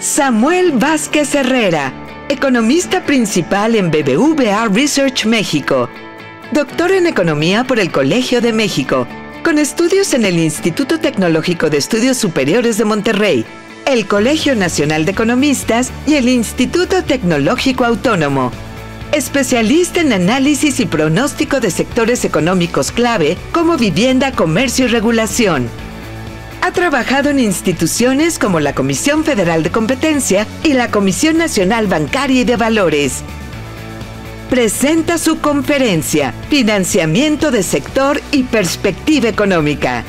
Samuel Vázquez Herrera, economista principal en BBVA Research México, doctor en Economía por el Colegio de México, con estudios en el Instituto Tecnológico de Estudios Superiores de Monterrey, el Colegio Nacional de Economistas y el Instituto Tecnológico Autónomo. Especialista en análisis y pronóstico de sectores económicos clave como vivienda, comercio y regulación. Ha trabajado en instituciones como la Comisión Federal de Competencia y la Comisión Nacional Bancaria y de Valores. Presenta su conferencia, Financiamiento de Sector y Perspectiva Económica.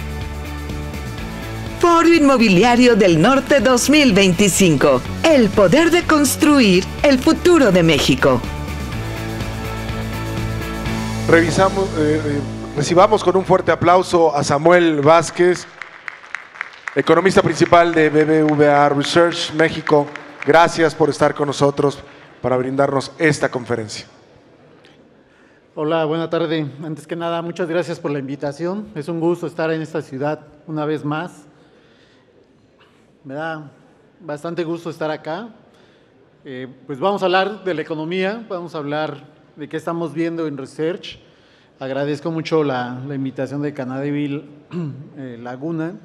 Foro Inmobiliario del Norte 2025. El poder de construir el futuro de México. Recibamos con un fuerte aplauso a Samuel Vázquez, economista principal de BBVA Research México. Gracias por estar con nosotros para brindarnos esta conferencia. Hola, buena tarde. Antes que nada, muchas gracias por la invitación. Es un gusto estar en esta ciudad una vez más. Me da bastante gusto estar acá. Pues vamos a hablar de la economía, vamos a hablar de qué estamos viendo en Research. Agradezco mucho la invitación de Canadeville Laguna.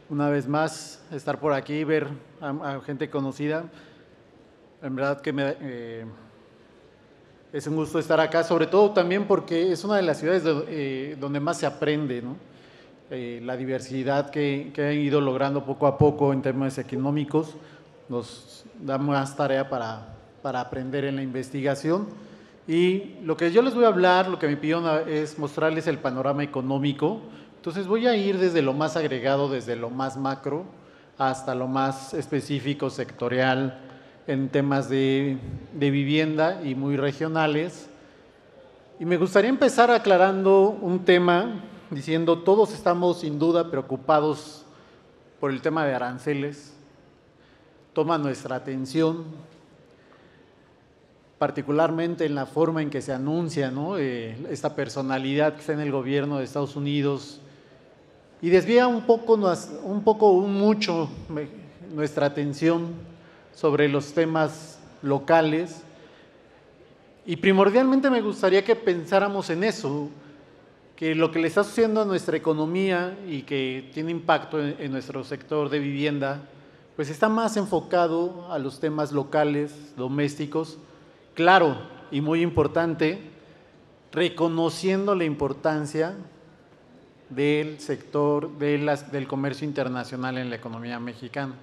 Una vez más, estar por aquí, ver a gente conocida. En verdad que es un gusto estar acá, sobre todo también porque es una de las ciudades donde más se aprende, ¿no? La diversidad que han ido logrando poco a poco en temas económicos nos da más tarea para aprender en la investigación. Y lo que yo les voy a hablar, lo que me pidieron es mostrarles el panorama económico. Entonces voy a ir desde lo más agregado, desde lo más macro, hasta lo más específico, sectorial, en temas de vivienda y muy regionales. Y me gustaría empezar aclarando un tema, diciendo todos estamos sin duda preocupados por el tema de aranceles. Toma nuestra atención, particularmente en la forma en que se anuncia, ¿no? Esta personalidad que está en el gobierno de Estados Unidos y desvía mucho nuestra atención sobre los temas locales. Y primordialmente me gustaría que pensáramos en eso, que lo que le está sucediendo a nuestra economía y que tiene impacto en nuestro sector de vivienda, pues está más enfocado a los temas locales, domésticos. Claro, y muy importante, reconociendo la importancia del sector del comercio internacional en la economía mexicana.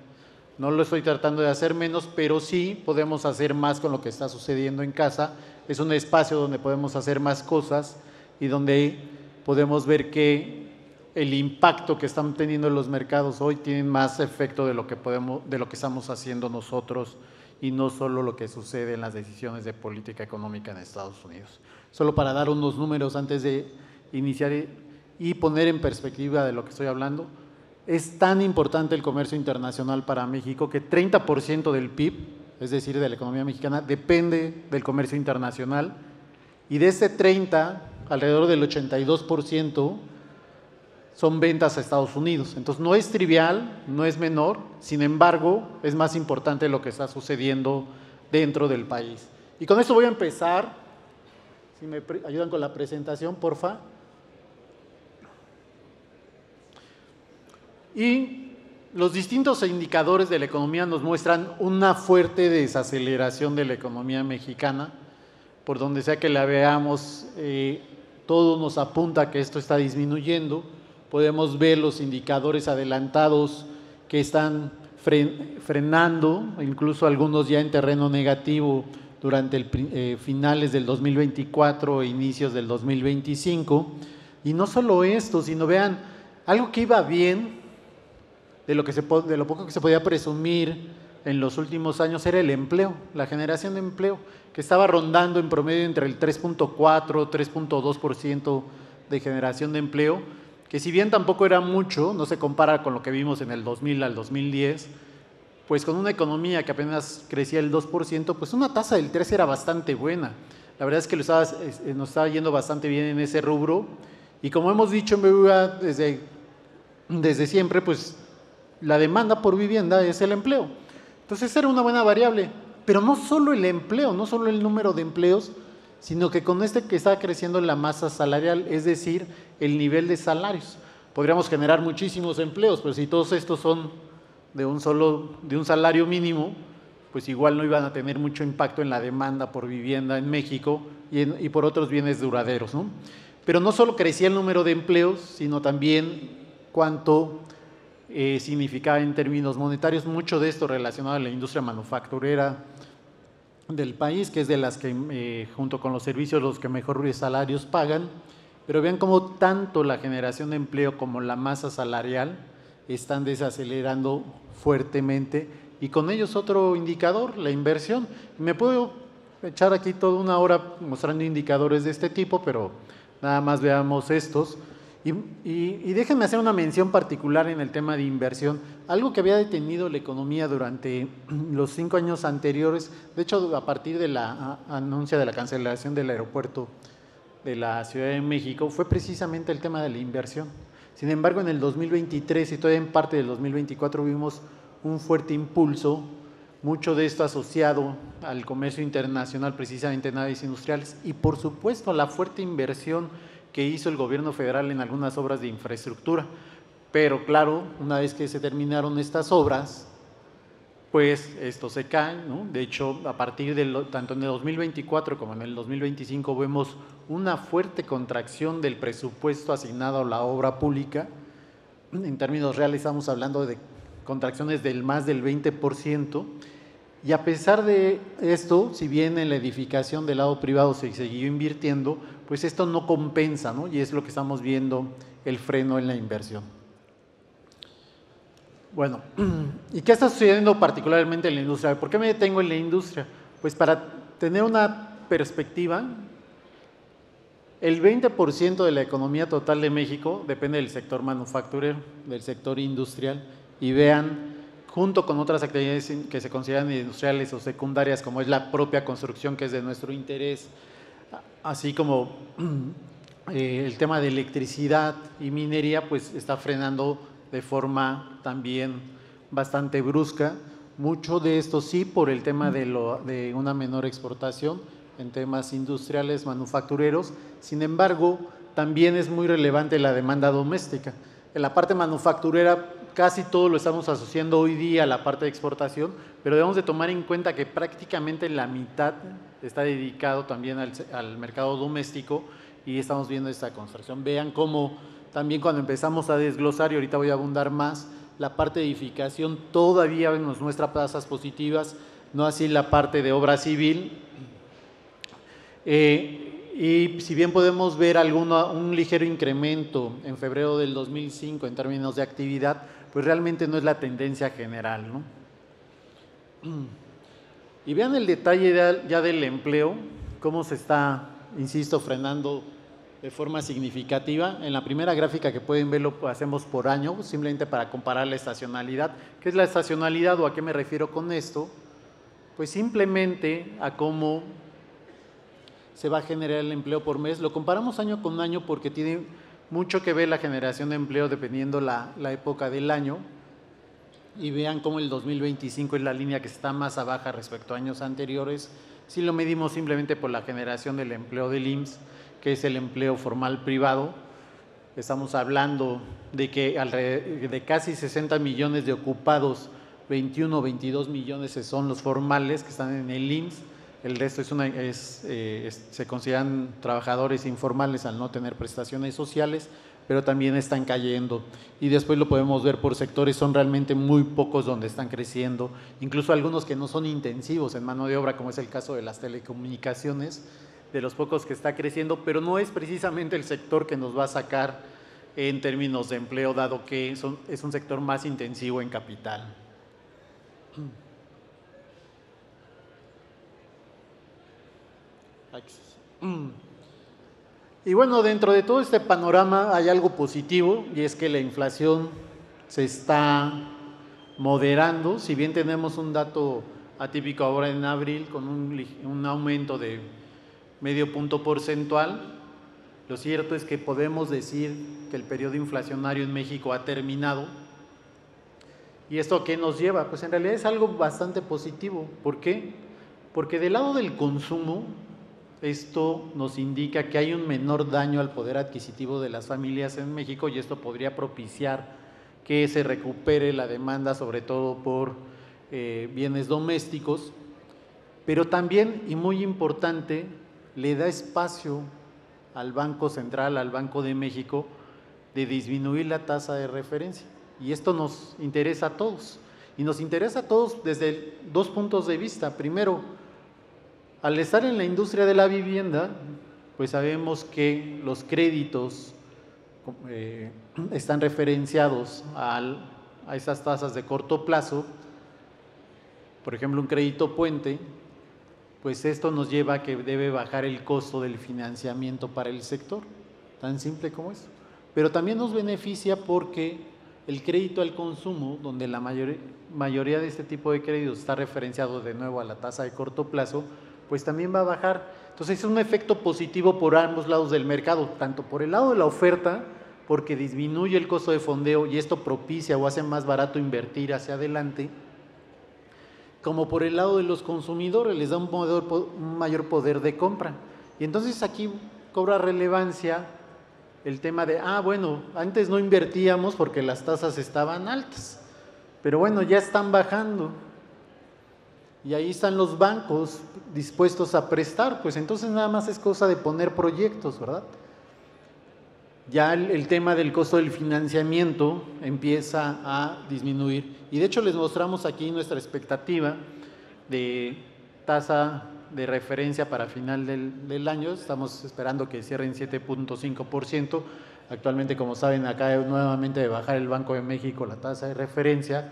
No lo estoy tratando de hacer menos, pero sí podemos hacer más con lo que está sucediendo en casa. Es un espacio donde podemos hacer más cosas y donde podemos ver que el impacto que están teniendo los mercados hoy tiene más efecto de lo que estamos haciendo nosotros y no solo lo que sucede en las decisiones de política económica en Estados Unidos. Solo para dar unos números antes de iniciar y poner en perspectiva de lo que estoy hablando, es tan importante el comercio internacional para México que 30% del PIB, es decir, de la economía mexicana, depende del comercio internacional, y de ese 30%, alrededor del 82% son ventas a Estados Unidos. Entonces no es trivial, no es menor, sin embargo, es más importante lo que está sucediendo dentro del país. Y con esto voy a empezar. Si me ayudan con la presentación, porfa. Y los distintos indicadores de la economía nos muestran una fuerte desaceleración de la economía mexicana. Por donde sea que la veamos, todo nos apunta a que esto está disminuyendo. Podemos ver los indicadores adelantados que están frenando, incluso algunos ya en terreno negativo durante finales del 2024 e inicios del 2025. Y no solo esto, sino vean, algo que iba bien, de lo poco que se podía presumir en los últimos años era el empleo, la generación de empleo, que estaba rondando en promedio entre el 3.4, 3.2% de generación de empleo, que si bien tampoco era mucho, no se compara con lo que vimos en el 2000 al 2010, pues con una economía que apenas crecía el 2%, pues una tasa del 3 era bastante buena. La verdad es que nos estaba yendo bastante bien en ese rubro, y como hemos dicho en BBVA desde siempre, pues la demanda por vivienda es el empleo. Entonces, esa era una buena variable, pero no solo el empleo, no solo el número de empleos, sino que con que está creciendo la masa salarial, es decir, el nivel de salarios. Podríamos generar muchísimos empleos, pero si todos estos son de un salario mínimo, pues igual no iban a tener mucho impacto en la demanda por vivienda en México y por otros bienes duraderos, ¿no? Pero no solo crecía el número de empleos, sino también cuánto significaba en términos monetarios, mucho de esto relacionado a la industria manufacturera del país, que es de las que, junto con los servicios, los que mejores salarios pagan. Pero vean cómo tanto la generación de empleo como la masa salarial están desacelerando fuertemente, y con ellos otro indicador, la inversión. Me puedo echar aquí toda una hora mostrando indicadores de este tipo, pero nada más veamos estos. Y déjenme hacer una mención particular en el tema de inversión, algo que había detenido la economía durante los 5 años anteriores. De hecho, a partir de la anuncia de la cancelación del aeropuerto de la Ciudad de México, fue precisamente el tema de la inversión. Sin embargo, en el 2023 y todavía en parte del 2024 vimos un fuerte impulso, mucho de esto asociado al comercio internacional, precisamente en naves industriales, y por supuesto a la fuerte inversión que hizo el gobierno federal en algunas obras de infraestructura. Pero claro, una vez que se terminaron estas obras, pues esto se cae, ¿no? De hecho, a partir tanto en el 2024 como en el 2025 vemos una fuerte contracción del presupuesto asignado a la obra pública. En términos reales estamos hablando de contracciones del más del 20%, y a pesar de esto, si bien en la edificación del lado privado se siguió invirtiendo, pues esto no compensa, ¿no? Y es lo que estamos viendo, el freno en la inversión. Bueno, ¿y qué está sucediendo particularmente en la industria? ¿Por qué me detengo en la industria? Pues para tener una perspectiva, el 20% de la economía total de México depende del sector manufacturero, del sector industrial, y vean, junto con otras actividades que se consideran industriales o secundarias, como es la propia construcción, que es de nuestro interés, así como el tema de electricidad y minería, pues está frenando de forma también bastante brusca. Mucho de esto sí por el tema de una menor exportación en temas industriales, manufactureros. Sin embargo, también es muy relevante la demanda doméstica. En la parte manufacturera casi todo lo estamos asociando hoy día a la parte de exportación, pero debemos de tomar en cuenta que prácticamente la mitad está dedicado también al mercado doméstico, y estamos viendo esta construcción. Vean cómo también cuando empezamos a desglosar, y ahorita voy a abundar más, la parte de edificación todavía nos muestra tasas positivas, no así la parte de obra civil. Y si bien podemos ver un ligero incremento en febrero del 2005 en términos de actividad, pues realmente no es la tendencia general, ¿no? Y vean el detalle ya del empleo, cómo se está, insisto, frenando de forma significativa. En la primera gráfica que pueden ver lo hacemos por año, simplemente para comparar la estacionalidad. ¿Qué es la estacionalidad o a qué me refiero con esto? Pues simplemente a cómo se va a generar el empleo por mes. Lo comparamos año con año porque tiene mucho que ver la generación de empleo dependiendo la época del año. Y vean cómo el 2025 es la línea que está más a baja respecto a años anteriores. Si lo medimos simplemente por la generación del empleo del IMSS, que es el empleo formal privado, estamos hablando de que de casi 60 millones de ocupados, 21 o 22 millones son los formales que están en el IMSS. El resto se consideran trabajadores informales al no tener prestaciones sociales, pero también están cayendo. Y después lo podemos ver por sectores, son realmente muy pocos donde están creciendo, incluso algunos que no son intensivos en mano de obra, como es el caso de las telecomunicaciones, de los pocos que está creciendo, pero no es precisamente el sector que nos va a sacar en términos de empleo, dado que es un sector más intensivo en capital. Y bueno, dentro de todo este panorama hay algo positivo, y es que la inflación se está moderando. Si bien tenemos un dato atípico ahora en abril con un aumento de medio punto porcentual, lo cierto es que podemos decir que el periodo inflacionario en México ha terminado, ¿Y esto a qué nos lleva? Pues en realidad es algo bastante positivo. ¿Por qué? Porque del lado del consumo, esto nos indica que hay un menor daño al poder adquisitivo de las familias en México y esto podría propiciar que se recupere la demanda, sobre todo por bienes domésticos, pero también, y muy importante, le da espacio al Banco Central, al Banco de México, de disminuir la tasa de referencia. Y esto nos interesa a todos. Y nos interesa a todos desde dos puntos de vista. Primero, al estar en la industria de la vivienda, pues sabemos que los créditos están referenciados a esas tasas de corto plazo. Por ejemplo, un crédito puente, pues esto nos lleva a que debe bajar el costo del financiamiento para el sector, tan simple como eso. Pero también nos beneficia porque el crédito al consumo, donde la mayoría de este tipo de créditos está referenciado de nuevo a la tasa de corto plazo, pues también va a bajar. Entonces es un efecto positivo por ambos lados del mercado, tanto por el lado de la oferta, porque disminuye el costo de fondeo y esto propicia o hace más barato invertir hacia adelante, como por el lado de los consumidores, les da un mayor poder de compra. Y entonces aquí cobra relevancia el tema de, bueno, antes no invertíamos porque las tasas estaban altas, pero bueno, ya están bajando. Y ahí están los bancos dispuestos a prestar, pues entonces nada más es cosa de poner proyectos, ¿verdad? Ya el tema del costo del financiamiento empieza a disminuir. Y de hecho les mostramos aquí nuestra expectativa de tasa de referencia para final del año. Estamos esperando que cierren 7.5%. Actualmente, como saben, acá nuevamente de bajar el Banco de México la tasa de referencia.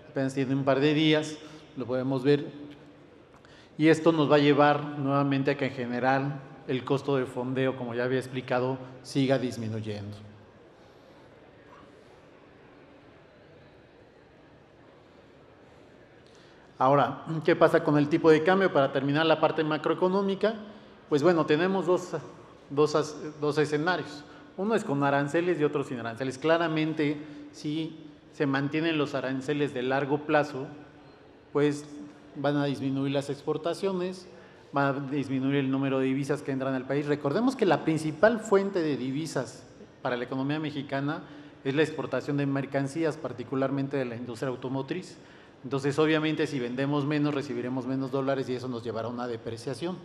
Apenas tiene un par de días, lo podemos ver. Y esto nos va a llevar nuevamente a que en general el costo de fondeo, como ya había explicado, siga disminuyendo. Ahora, ¿qué pasa con el tipo de cambio? Para terminar la parte macroeconómica, pues bueno, tenemos dos escenarios. Uno es con aranceles y otro sin aranceles. Claramente, si se mantienen los aranceles de largo plazo, pues van a disminuir las exportaciones, va a disminuir el número de divisas que entran al país. Recordemos que la principal fuente de divisas para la economía mexicana es la exportación de mercancías, particularmente de la industria automotriz. Entonces, obviamente, si vendemos menos, recibiremos menos dólares y eso nos llevará a una depreciación.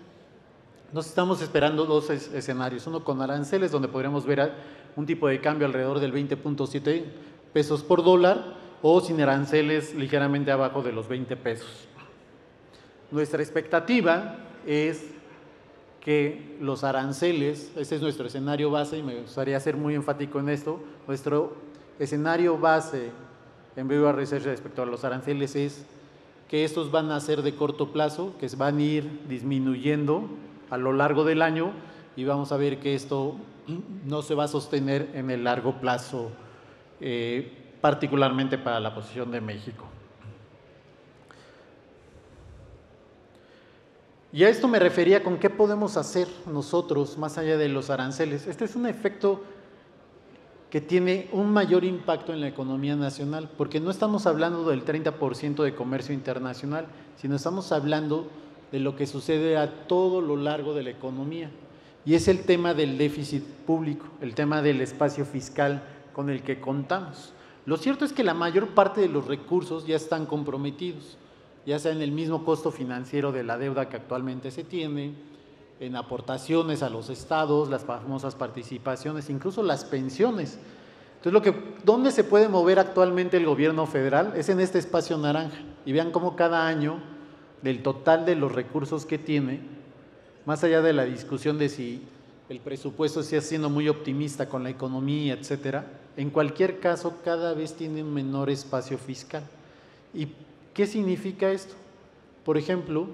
Nos estamos esperando dos escenarios, uno con aranceles, donde podremos ver un tipo de cambio alrededor del 20.7 pesos por dólar, o sin aranceles ligeramente abajo de los 20 pesos. Nuestra expectativa es que los aranceles, ese es nuestro escenario base y me gustaría ser muy enfático en esto, nuestro escenario base en BBVA Research respecto a los aranceles es que estos van a ser de corto plazo, que van a ir disminuyendo a lo largo del año y vamos a ver que esto no se va a sostener en el largo plazo, particularmente para la posición de México. Y a esto me refería con qué podemos hacer nosotros más allá de los aranceles. Este es un efecto que tiene un mayor impacto en la economía nacional, porque no estamos hablando del 30% de comercio internacional, sino estamos hablando de lo que sucede a todo lo largo de la economía. Y es el tema del déficit público, el tema del espacio fiscal con el que contamos. Lo cierto es que la mayor parte de los recursos ya están comprometidos, ya sea en el mismo costo financiero de la deuda que actualmente se tiene, en aportaciones a los estados, las famosas participaciones, incluso las pensiones. Entonces, ¿dónde se puede mover actualmente el gobierno federal? Es en este espacio naranja. Y vean cómo cada año, del total de los recursos que tiene, más allá de la discusión de si el presupuesto está siendo muy optimista con la economía, etcétera, en cualquier caso, cada vez tiene un menor espacio fiscal. ¿Y qué significa esto? Por ejemplo,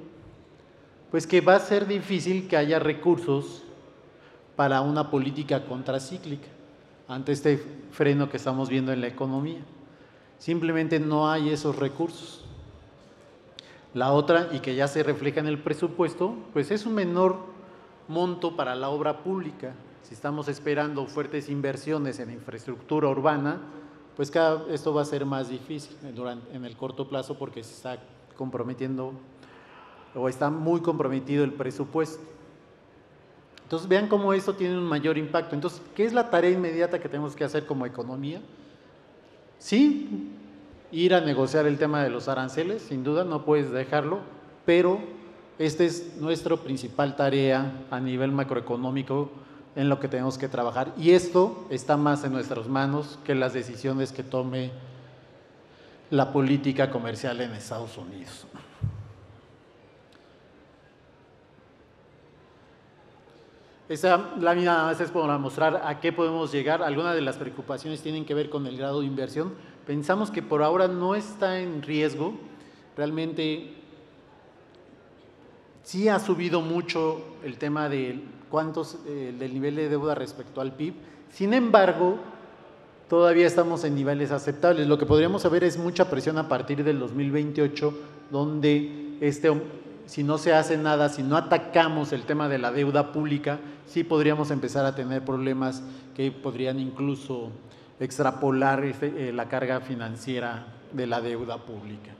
pues que va a ser difícil que haya recursos para una política contracíclica ante este freno que estamos viendo en la economía. Simplemente no hay esos recursos. La otra, y que ya se refleja en el presupuesto, pues es un menor monto para la obra pública. Si estamos esperando fuertes inversiones en infraestructura urbana, pues esto va a ser más difícil en el corto plazo porque se está comprometiendo o está muy comprometido el presupuesto. Entonces vean cómo esto tiene un mayor impacto. Entonces, ¿qué es la tarea inmediata que tenemos que hacer como economía? Sí, ir a negociar el tema de los aranceles, sin duda, no puedes dejarlo, pero esta es nuestra principal tarea a nivel macroeconómico en lo que tenemos que trabajar. Y esto está más en nuestras manos que las decisiones que tome la política comercial en Estados Unidos. Esa lámina nada más es para mostrar a qué podemos llegar. Algunas de las preocupaciones tienen que ver con el grado de inversión. Pensamos que por ahora no está en riesgo. Realmente sí ha subido mucho el tema de del nivel de deuda respecto al PIB. Sin embargo, todavía estamos en niveles aceptables. Lo que podríamos saber es mucha presión a partir del 2028, donde si no se hace nada, si no atacamos el tema de la deuda pública, sí podríamos empezar a tener problemas que podrían incluso extrapolar la carga financiera de la deuda pública.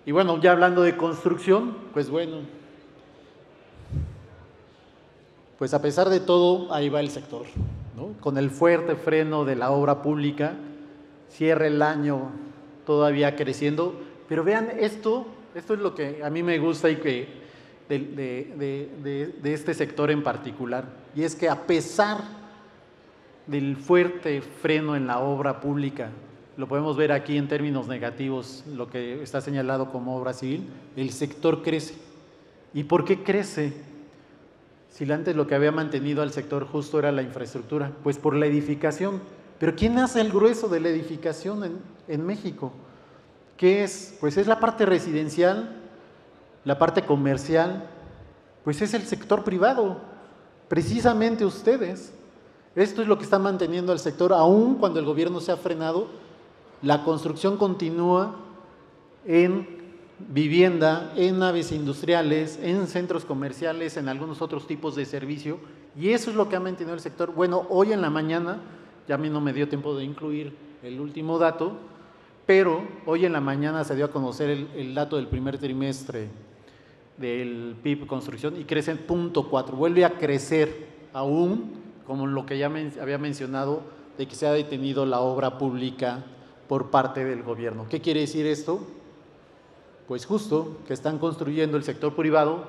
Y bueno, ya hablando de construcción, pues bueno, pues a pesar de todo, ahí va el sector, ¿no? Con el fuerte freno de la obra pública, cierra el año todavía creciendo. Pero vean, esto es lo que a mí me gusta y que de este sector en particular, y es que a pesar del fuerte freno en la obra pública, lo podemos ver aquí en términos negativos, lo que está señalado como obra civil, el sector crece. ¿Y por qué crece? Si antes lo que había mantenido al sector justo era la infraestructura, pues por la edificación. Pero ¿quién hace el grueso de la edificación en México? ¿Qué es? Pues es la parte residencial, la parte comercial, pues es el sector privado, precisamente ustedes. Esto es lo que está manteniendo al sector, aun cuando el gobierno se ha frenado. La construcción continúa en vivienda, en naves industriales, en centros comerciales, en algunos otros tipos de servicio, y eso es lo que ha mantenido el sector. Bueno, hoy en la mañana, ya a mí no me dio tiempo de incluir el último dato, pero hoy en la mañana se dio a conocer el dato del primer trimestre del PIB construcción y crece en 0.4, vuelve a crecer aún, como lo que ya había mencionado, de que se ha detenido la obra pública por parte del gobierno. ¿Qué quiere decir esto? Pues justo que están construyendo el sector privado,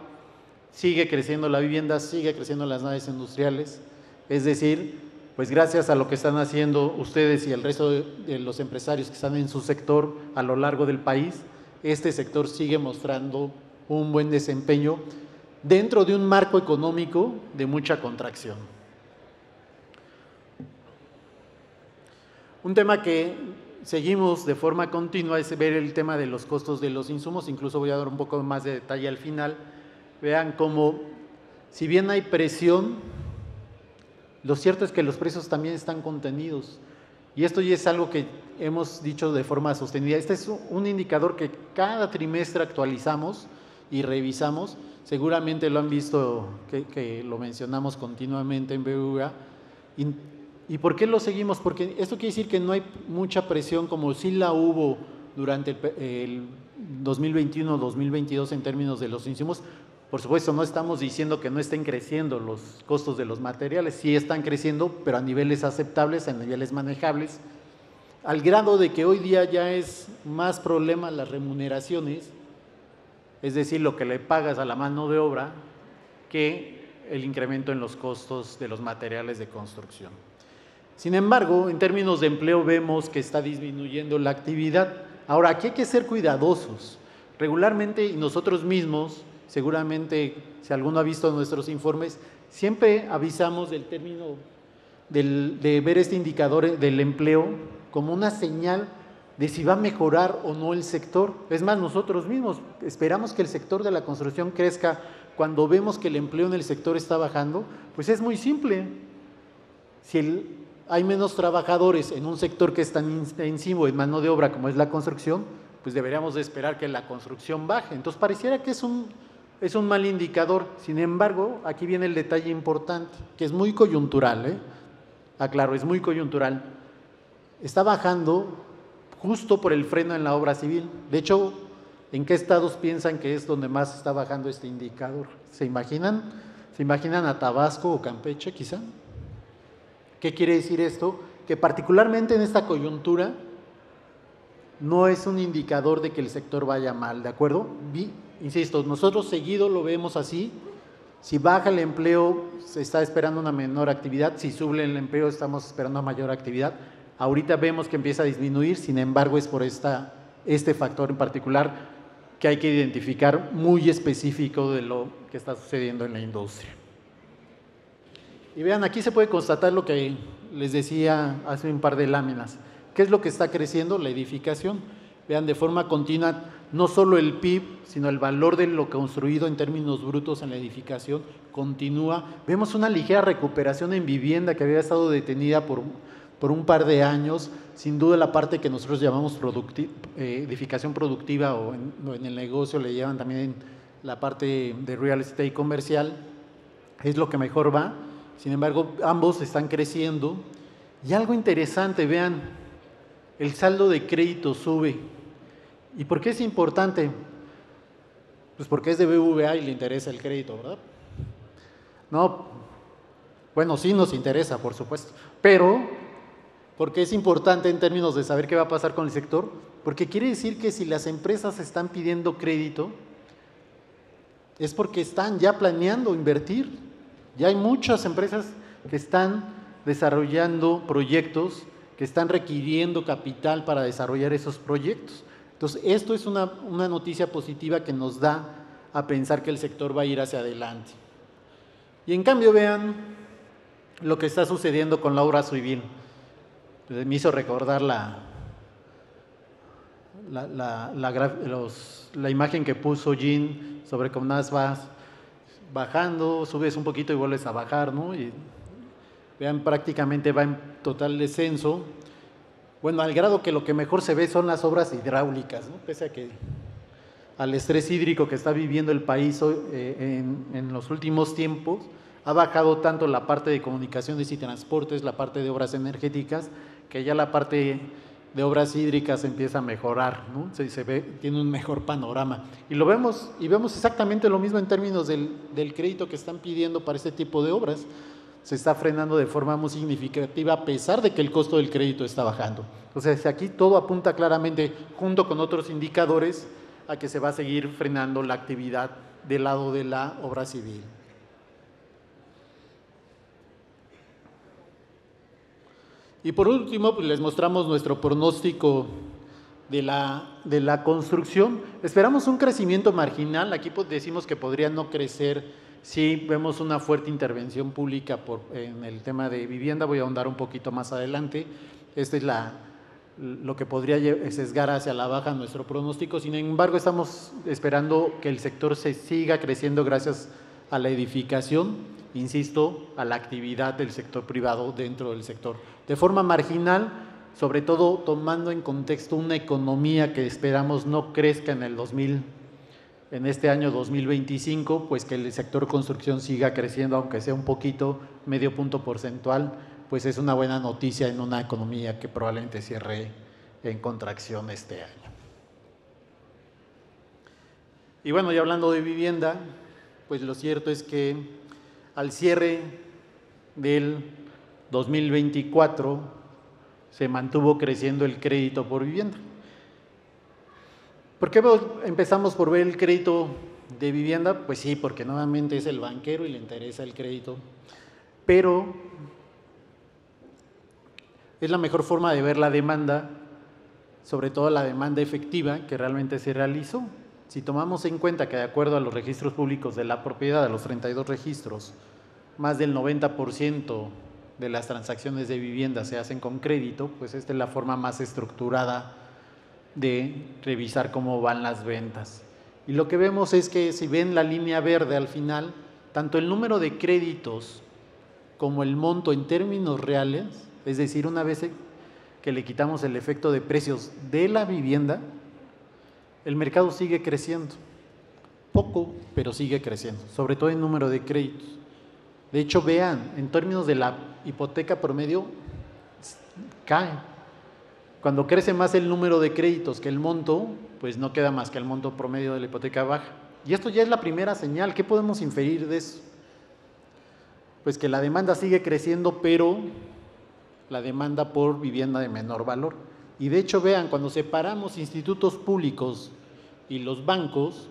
sigue creciendo la vivienda, sigue creciendo las naves industriales, es decir, pues gracias a lo que están haciendo ustedes y el resto de los empresarios que están en su sector a lo largo del país, este sector sigue mostrando un buen desempeño dentro de un marco económico de mucha contracción. Un tema que seguimos de forma continua es ver el tema de los costos de los insumos, incluso voy a dar un poco más de detalle al final. Vean cómo, si bien hay presión, lo cierto es que los precios también están contenidos, y esto ya es algo que hemos dicho de forma sostenida. Este es un indicador que cada trimestre actualizamos y revisamos, seguramente lo han visto que lo mencionamos continuamente en BBVA. ¿Y por qué lo seguimos? Porque esto quiere decir que no hay mucha presión como sí la hubo durante el 2021-2022 en términos de los insumos. Por supuesto, no estamos diciendo que no estén creciendo los costos de los materiales, sí están creciendo, pero a niveles aceptables, a niveles manejables, al grado de que hoy día ya es más problema las remuneraciones, es decir, lo que le pagas a la mano de obra, que el incremento en los costos de los materiales de construcción. Sin embargo, en términos de empleo vemos que está disminuyendo la actividad. Ahora, aquí hay que ser cuidadosos. Regularmente, y nosotros mismos, seguramente, si alguno ha visto nuestros informes, siempre avisamos del término de ver este indicador del empleo como una señal de si va a mejorar o no el sector. Es más, nosotros mismos esperamos que el sector de la construcción crezca. Cuando vemos que el empleo en el sector está bajando, pues es muy simple. Si hay menos trabajadores en un sector que es tan intensivo en mano de obra como es la construcción, pues deberíamos de esperar que la construcción baje. Entonces pareciera que es un mal indicador. Sin embargo, aquí viene el detalle importante, que es muy coyuntural, aclaro, es muy coyuntural, está bajando justo por el freno en la obra civil. De hecho, ¿en qué estados piensan que es donde más está bajando este indicador? ¿Se imaginan? ¿Se imaginan a Tabasco o Campeche quizá? ¿Qué quiere decir esto? Que particularmente en esta coyuntura no es un indicador de que el sector vaya mal, ¿de acuerdo? Insisto, nosotros seguido lo vemos así. Si baja el empleo, se está esperando una menor actividad. Si sube el empleo, estamos esperando una mayor actividad. Ahorita vemos que empieza a disminuir, sin embargo, es por este factor en particular que hay que identificar muy específico de lo que está sucediendo en la industria. Y vean, aquí se puede constatar lo que les decía hace un par de láminas. ¿Qué es lo que está creciendo? La edificación. Vean, de forma continua, no solo el PIB, sino el valor de lo construido en términos brutos en la edificación continúa. Vemos una ligera recuperación en vivienda que había estado detenida por un par de años. Sin duda la parte que nosotros llamamos edificación productiva o en el negocio le llaman también la parte de real estate comercial, es lo que mejor va. Sin embargo, ambos están creciendo. Y algo interesante, vean, el saldo de crédito sube. ¿Y por qué es importante? Pues porque es de BBVA y le interesa el crédito, ¿verdad? No, bueno, sí nos interesa, por supuesto, pero porque es importante en términos de saber qué va a pasar con el sector, porque quiere decir que si las empresas están pidiendo crédito, es porque están ya planeando invertir. Ya hay muchas empresas que están desarrollando proyectos, que están requiriendo capital para desarrollar esos proyectos. Entonces, esto es una noticia positiva que nos da a pensar que el sector va a ir hacia adelante. Y en cambio, vean lo que está sucediendo con la obra civil. Me hizo recordar la imagen que puso Jean sobre cómo vas bajando, subes un poquito y vuelves a bajar, ¿no? Y vean, prácticamente va en total descenso. Bueno, al grado que lo que mejor se ve son las obras hidráulicas, ¿no? Pese a que al estrés hídrico que está viviendo el país hoy, en los últimos tiempos, ha bajado tanto la parte de comunicaciones y transportes, la parte de obras energéticas, que ya la parte de obras hídricas empieza a mejorar, ¿no? Se ve, tiene un mejor panorama. Y lo vemos, y vemos exactamente lo mismo en términos del crédito que están pidiendo para este tipo de obras. Se está frenando de forma muy significativa a pesar de que el costo del crédito está bajando. Entonces, aquí todo apunta claramente, junto con otros indicadores, a que se va a seguir frenando la actividad del lado de la obra civil. Y por último, pues les mostramos nuestro pronóstico de la construcción. Esperamos un crecimiento marginal. Aquí pues decimos que podría no crecer si vemos una fuerte intervención pública en el tema de vivienda. Voy a ahondar un poquito más adelante. Esta es lo que podría sesgar hacia la baja nuestro pronóstico. Sin embargo, estamos esperando que el sector se siga creciendo gracias a la edificación, insisto, a la actividad del sector privado dentro del sector. De forma marginal, sobre todo tomando en contexto una economía que esperamos no crezca en este año 2025, pues que el sector construcción siga creciendo, aunque sea un poquito, medio punto porcentual, pues es una buena noticia en una economía que probablemente cierre en contracción este año. Y bueno, ya hablando de vivienda, pues lo cierto es que al cierre del 2024 se mantuvo creciendo el crédito por vivienda. ¿Por qué empezamos por ver el crédito de vivienda? Pues sí, porque nuevamente es el banquero y le interesa el crédito, pero es la mejor forma de ver la demanda, sobre todo la demanda efectiva que realmente se realizó. Si tomamos en cuenta que de acuerdo a los registros públicos de la propiedad, a los 32 registros, más del 90% de las transacciones de vivienda se hacen con crédito, pues esta es la forma más estructurada de revisar cómo van las ventas. Y lo que vemos es que si ven la línea verde al final, tanto el número de créditos como el monto en términos reales, es decir, una vez que le quitamos el efecto de precios de la vivienda, el mercado sigue creciendo. Poco, pero sigue creciendo, sobre todo en número de créditos. De hecho, vean, en términos de la hipoteca promedio, cae. Cuando crece más el número de créditos que el monto, pues no queda más que el monto promedio de la hipoteca baja. Y esto ya es la primera señal. ¿Qué podemos inferir de eso? Pues que la demanda sigue creciendo, pero la demanda por vivienda de menor valor. Y de hecho, vean, cuando separamos institutos públicos y los bancos,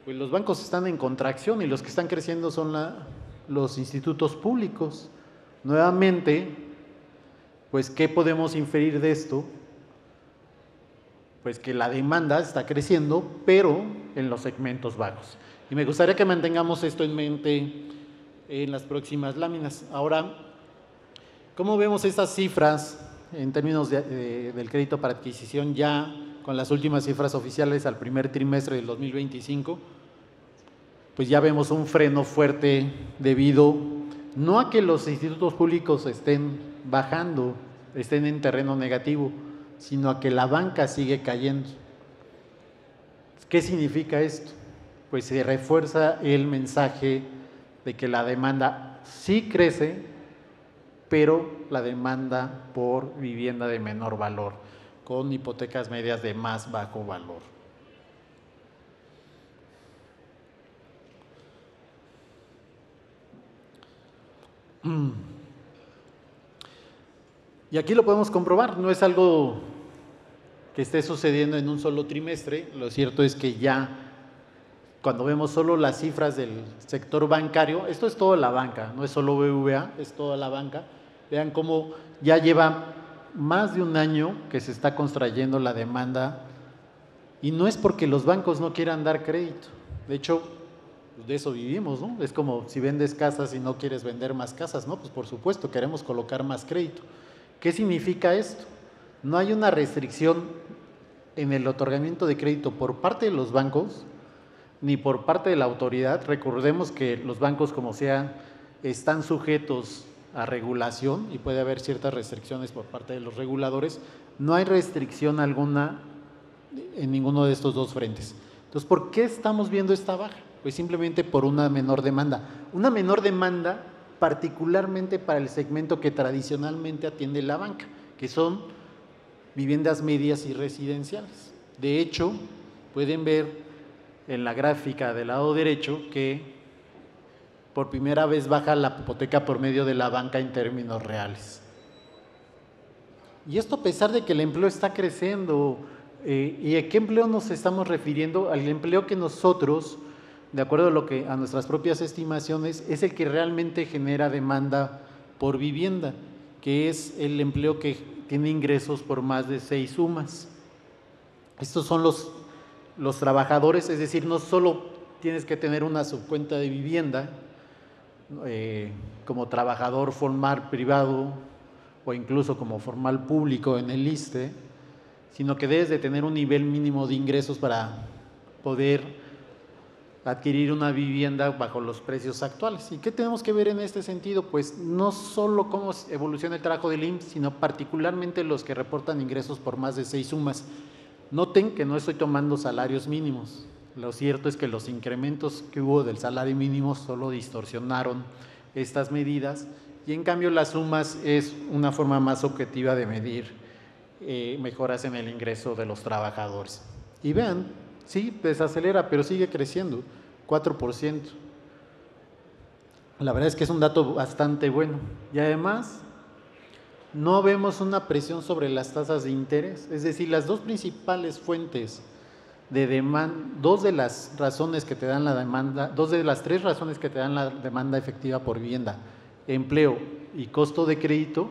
pues los bancos están en contracción y los que están creciendo son los institutos públicos. Nuevamente, pues ¿qué podemos inferir de esto? Pues que la demanda está creciendo, pero en los segmentos bajos. Y me gustaría que mantengamos esto en mente en las próximas láminas. Ahora, ¿cómo vemos estas cifras en términos del crédito para adquisición ya con las últimas cifras oficiales al primer trimestre del 2025? Pues ya vemos un freno fuerte debido no a que los institutos públicos estén bajando, estén en terreno negativo, sino a que la banca sigue cayendo. ¿Qué significa esto? Pues se refuerza el mensaje de que la demanda sí crece, pero la demanda por vivienda de menor valor, con hipotecas medias de más bajo valor. Y aquí lo podemos comprobar, no es algo que esté sucediendo en un solo trimestre, lo cierto es que ya cuando vemos solo las cifras del sector bancario, esto es toda la banca, no es solo BBVA, es toda la banca, vean cómo ya lleva más de un año que se está contrayendo la demanda y no es porque los bancos no quieran dar crédito, de hecho de eso vivimos, ¿no? Es como si vendes casas y no quieres vender más casas, ¿no? Pues por supuesto, queremos colocar más crédito. ¿Qué significa esto? No hay una restricción en el otorgamiento de crédito por parte de los bancos ni por parte de la autoridad. Recordemos que los bancos, como sea, están sujetos a regulación y puede haber ciertas restricciones por parte de los reguladores. No hay restricción alguna en ninguno de estos dos frentes. Entonces, ¿por qué estamos viendo esta baja? Pues simplemente por una menor demanda. Una menor demanda particularmente para el segmento que tradicionalmente atiende la banca, que son viviendas medias y residenciales. De hecho, pueden ver en la gráfica del lado derecho que por primera vez baja la hipoteca por medio de la banca en términos reales. Y esto a pesar de que el empleo está creciendo. ¿Y a qué empleo nos estamos refiriendo? Al empleo que nosotros, de acuerdo a nuestras propias estimaciones, es el que realmente genera demanda por vivienda, que es el empleo que tiene ingresos por más de 6 UMAS. Estos son los trabajadores, es decir, no solo tienes que tener una subcuenta de vivienda como trabajador formal privado o incluso como formal público en el ISSSTE, sino que debes de tener un nivel mínimo de ingresos para poder adquirir una vivienda bajo los precios actuales. ¿Y qué tenemos que ver en este sentido? Pues no solo cómo evoluciona el trabajo del IMSS, sino particularmente los que reportan ingresos por más de 6 UMAS. Noten que no estoy tomando salarios mínimos. Lo cierto es que los incrementos que hubo del salario mínimo solo distorsionaron estas medidas y en cambio las sumas es una forma más objetiva de medir mejoras en el ingreso de los trabajadores. Y vean, sí, desacelera, pero sigue creciendo, 4%. La verdad es que es un dato bastante bueno. Y además, no vemos una presión sobre las tasas de interés, es decir, las dos principales fuentes de demanda, dos de las razones que te dan la demanda, dos de las tres razones que te dan la demanda efectiva por vivienda, empleo y costo de crédito,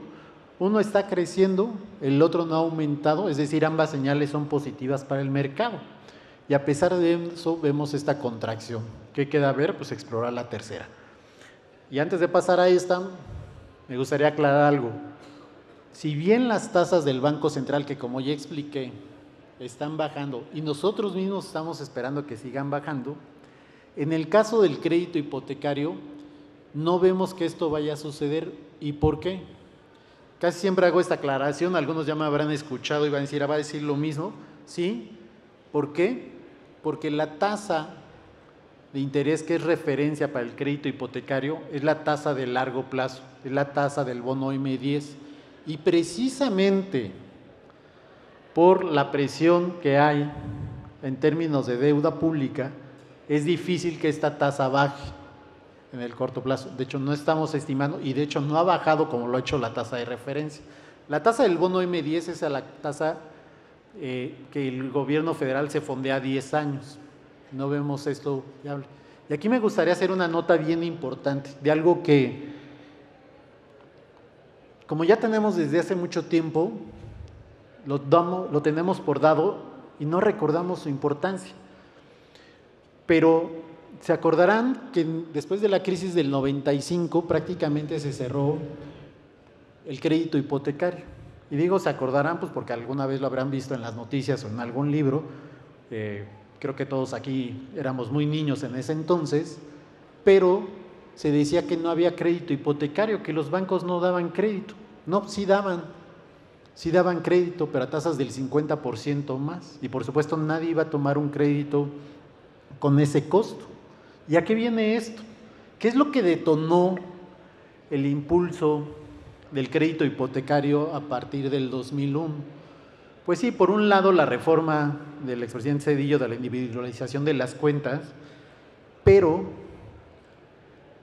uno está creciendo, el otro no ha aumentado, es decir, ambas señales son positivas para el mercado. Y a pesar de eso vemos esta contracción. ¿Qué queda ver? Pues explorar la tercera. Y antes de pasar a esta, me gustaría aclarar algo. Si bien las tasas del Banco Central, que como ya expliqué, están bajando y nosotros mismos estamos esperando que sigan bajando, en el caso del crédito hipotecario no vemos que esto vaya a suceder. ¿Y por qué? Casi siempre hago esta aclaración, algunos ya me habrán escuchado y van a decir, ¿va a decir lo mismo? Sí. ¿Por qué? Porque la tasa de interés que es referencia para el crédito hipotecario es la tasa de largo plazo, es la tasa del bono M10. Y precisamente por la presión que hay en términos de deuda pública, es difícil que esta tasa baje en el corto plazo. De hecho, no estamos estimando, y de hecho no ha bajado como lo ha hecho la tasa de referencia. La tasa del bono M10 es la tasa que el gobierno federal se fondea a 10 años. No vemos esto viable. Y aquí me gustaría hacer una nota bien importante de algo que, como ya tenemos desde hace mucho tiempo, lo tenemos por dado y no recordamos su importancia. Pero se acordarán que después de la crisis del 95 prácticamente se cerró el crédito hipotecario. Y digo se acordarán pues porque alguna vez lo habrán visto en las noticias o en algún libro. Creo que todos aquí éramos muy niños en ese entonces, pero se decía que no había crédito hipotecario, que los bancos no daban crédito. No, sí daban crédito, pero a tasas del 50% más. Y por supuesto nadie iba a tomar un crédito con ese costo. ¿Y a qué viene esto? ¿Qué es lo que detonó el impulso del crédito hipotecario a partir del 2001? Pues sí, por un lado la reforma del expresidente Zedillo de la individualización de las cuentas, pero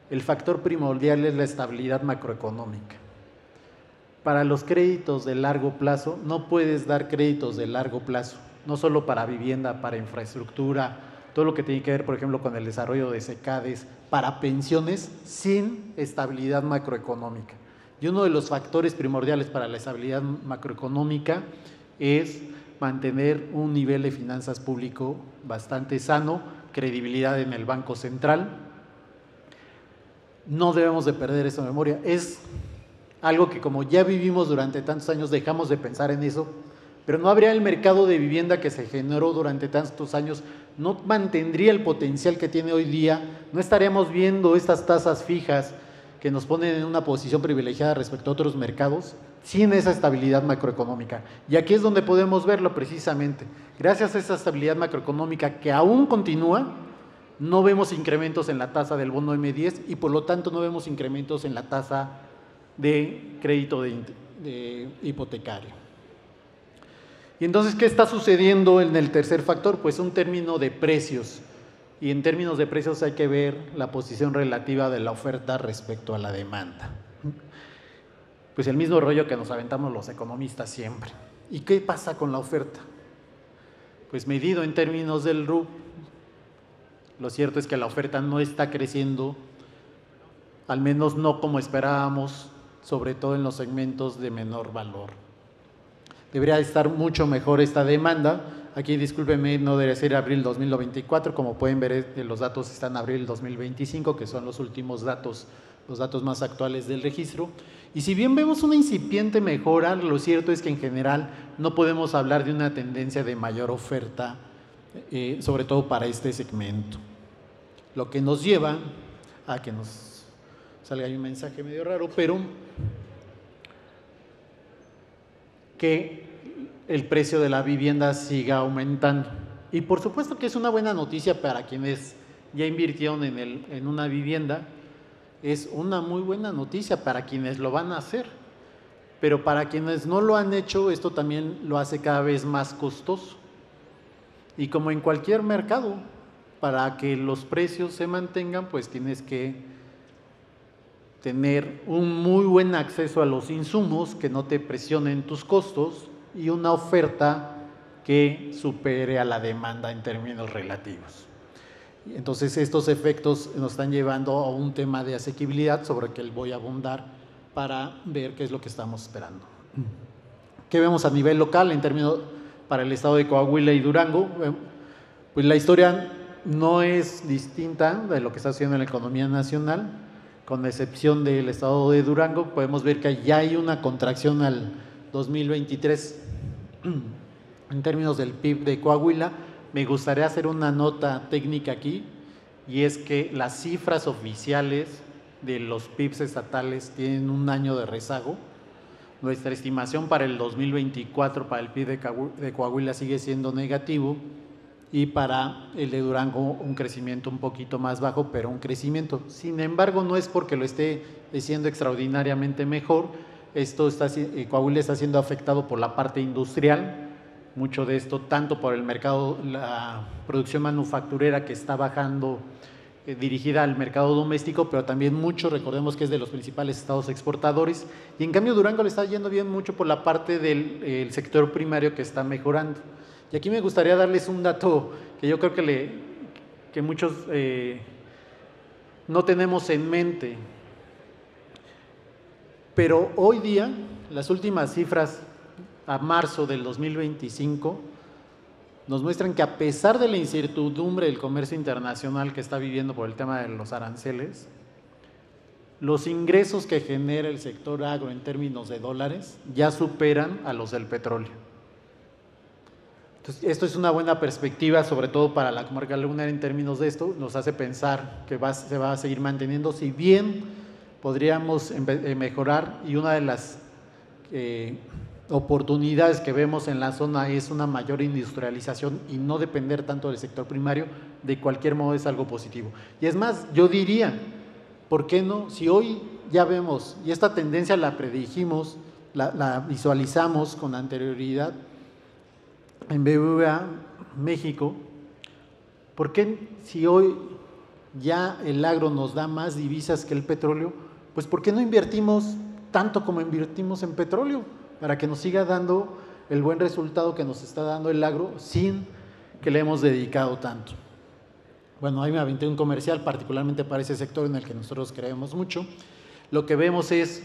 el factor primordial es la estabilidad macroeconómica. Para los créditos de largo plazo, no puedes dar créditos de largo plazo, no solo para vivienda, para infraestructura, todo lo que tiene que ver, por ejemplo, con el desarrollo de SECADES, para pensiones, sin estabilidad macroeconómica. Y uno de los factores primordiales para la estabilidad macroeconómica es mantener un nivel de finanzas público bastante sano, credibilidad en el Banco Central. No debemos de perder esa memoria. Es algo que como ya vivimos durante tantos años, dejamos de pensar en eso, pero no habría el mercado de vivienda que se generó durante tantos años, no mantendría el potencial que tiene hoy día, no estaríamos viendo estas tasas fijas que nos ponen en una posición privilegiada respecto a otros mercados, sin esa estabilidad macroeconómica. Y aquí es donde podemos verlo precisamente. Gracias a esa estabilidad macroeconómica que aún continúa, no vemos incrementos en la tasa del bono M10 y por lo tanto no vemos incrementos en la tasa de crédito de hipotecario. Y entonces, ¿qué está sucediendo en el tercer factor? Pues un término de precios. Y en términos de precios hay que ver la posición relativa de la oferta respecto a la demanda. Pues el mismo rollo que nos aventamos los economistas siempre. ¿Y qué pasa con la oferta? Pues medido en términos del RUP, lo cierto es que la oferta no está creciendo, al menos no como esperábamos, sobre todo en los segmentos de menor valor. Debería estar mucho mejor esta demanda. Aquí, discúlpenme, no debería ser abril 2024, como pueden ver, los datos están abril 2025, que son los últimos datos, los datos más actuales del registro. Y si bien vemos una incipiente mejora, lo cierto es que en general no podemos hablar de una tendencia de mayor oferta, sobre todo para este segmento. Lo que nos lleva a que nos salga ahí un mensaje medio raro, pero que el precio de la vivienda siga aumentando. Y por supuesto que es una buena noticia para quienes ya invirtieron en una vivienda, es una muy buena noticia para quienes lo van a hacer, pero para quienes no lo han hecho, esto también lo hace cada vez más costoso. Y como en cualquier mercado, para que los precios se mantengan, pues tienes que tener un muy buen acceso a los insumos que no te presionen tus costos y una oferta que supere a la demanda en términos relativos. Entonces estos efectos nos están llevando a un tema de asequibilidad sobre el que voy a abundar para ver qué es lo que estamos esperando. ¿Qué vemos a nivel local en términos para el estado de Coahuila y Durango? Pues la historia no es distinta de lo que está haciendo en la economía nacional, con excepción del estado de Durango. Podemos ver que ya hay una contracción al 2023 en términos del PIB de Coahuila. Me gustaría hacer una nota técnica aquí, y es que las cifras oficiales de los PIBs estatales tienen un año de rezago. Nuestra estimación para el 2024 para el PIB de Coahuila sigue siendo negativo, y para el de Durango un crecimiento un poquito más bajo, pero un crecimiento. Sin embargo, no es porque lo esté siendo extraordinariamente mejor. Coahuila está siendo afectado por la parte industrial, mucho de esto tanto por el mercado, la producción manufacturera que está bajando, dirigida al mercado doméstico, pero también mucho, recordemos que es de los principales estados exportadores, y en cambio Durango le está yendo bien mucho por la parte del sector primario que está mejorando. Y aquí me gustaría darles un dato que yo creo que muchos no tenemos en mente, pero hoy día las últimas cifras a marzo del 2025 nos muestran que a pesar de la incertidumbre del comercio internacional que está viviendo por el tema de los aranceles, los ingresos que genera el sector agro en términos de dólares ya superan a los del petróleo. Entonces, esto es una buena perspectiva, sobre todo para la comarca lagunera en términos de esto, nos hace pensar que se va a seguir manteniendo, si bien podríamos mejorar, y una de las oportunidades que vemos en la zona es una mayor industrialización y no depender tanto del sector primario, de cualquier modo es algo positivo. Y es más, yo diría, ¿por qué no? Si hoy ya vemos, y esta tendencia la predijimos, la visualizamos con anterioridad en BBVA México, ¿por qué si hoy ya el agro nos da más divisas que el petróleo? Pues ¿por qué no invertimos tanto como invertimos en petróleo? Para que nos siga dando el buen resultado que nos está dando el agro sin que le hemos dedicado tanto. Bueno, ahí me aventé un comercial particularmente para ese sector en el que nosotros creemos mucho. Lo que vemos es,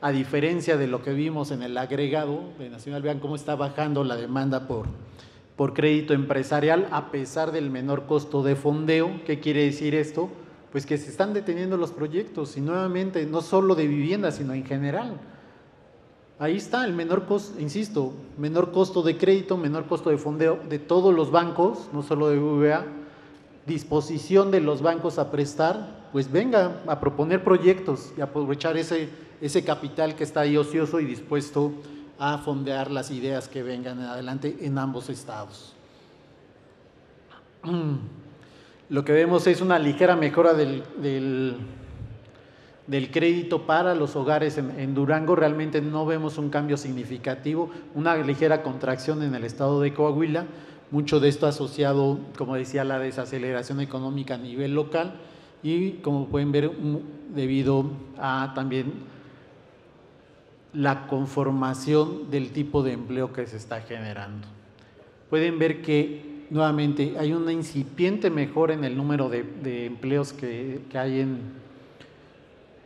a diferencia de lo que vimos en el agregado de Nacional, vean cómo está bajando la demanda por crédito empresarial a pesar del menor costo de fondeo. ¿Qué quiere decir esto? Pues que se están deteniendo los proyectos y nuevamente no solo de vivienda, sino en general. Ahí está el menor costo, insisto, menor costo de crédito, menor costo de fondeo de todos los bancos, no solo de BBVA, disposición de los bancos a prestar, pues venga a proponer proyectos y aprovechar ese capital que está ahí ocioso y dispuesto a fondear las ideas que vengan adelante en ambos estados. Lo que vemos es una ligera mejora del crédito para los hogares en Durango. Realmente no vemos un cambio significativo, una ligera contracción en el estado de Coahuila, mucho de esto asociado, como decía, a la desaceleración económica a nivel local y, como pueden ver, debido a también la conformación del tipo de empleo que se está generando. Pueden ver que nuevamente hay una incipiente mejora en el número de empleos que hay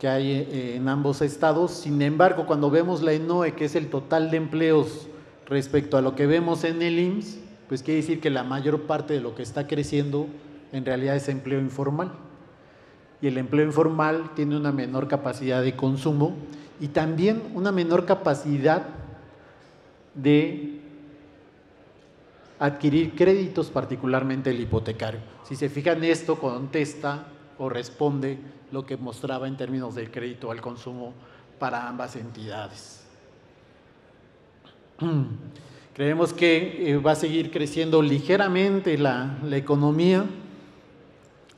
en ambos estados. Sin embargo, cuando vemos la ENOE, que es el total de empleos respecto a lo que vemos en el IMSS, pues quiere decir que la mayor parte de lo que está creciendo en realidad es empleo informal. Y el empleo informal tiene una menor capacidad de consumo y también una menor capacidad de adquirir créditos, particularmente el hipotecario. Si se fijan, esto contesta o responde lo que mostraba en términos del crédito al consumo para ambas entidades. Creemos que va a seguir creciendo ligeramente la economía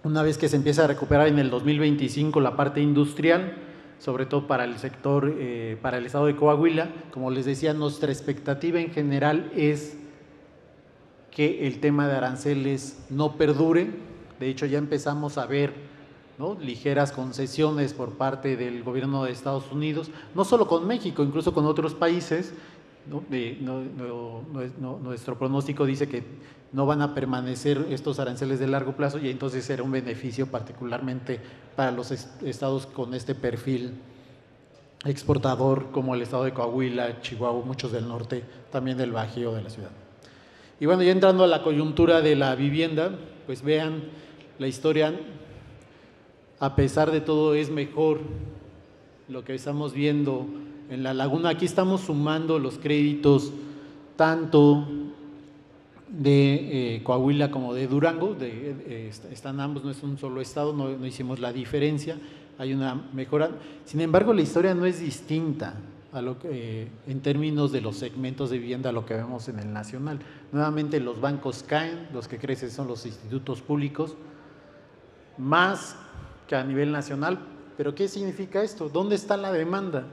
una vez que se empieza a recuperar en el 2025 la parte industrial, sobre todo para el sector, para el estado de Coahuila. Como les decía, nuestra expectativa en general es que el tema de aranceles no perdure. De hecho, ya empezamos a ver, ¿no?, ligeras concesiones por parte del gobierno de Estados Unidos, no solo con México, incluso con otros países, ¿no? Nuestro pronóstico dice que no van a permanecer estos aranceles de largo plazo y entonces será un beneficio particularmente para los estados con este perfil exportador, como el estado de Coahuila, Chihuahua, muchos del norte, también del Bajío de la ciudad. Y bueno, ya entrando a la coyuntura de la vivienda, pues vean la historia. A pesar de todo es mejor lo que estamos viendo en la laguna. Aquí estamos sumando los créditos tanto de Coahuila como de Durango, están ambos, no es un solo estado, no hicimos la diferencia, hay una mejora. Sin embargo, la historia no es distinta. en términos de los segmentos de vivienda, lo que vemos en el nacional. Nuevamente los bancos caen, los que crecen son los institutos públicos, más que a nivel nacional. ¿Pero qué significa esto? ¿Dónde está la demanda?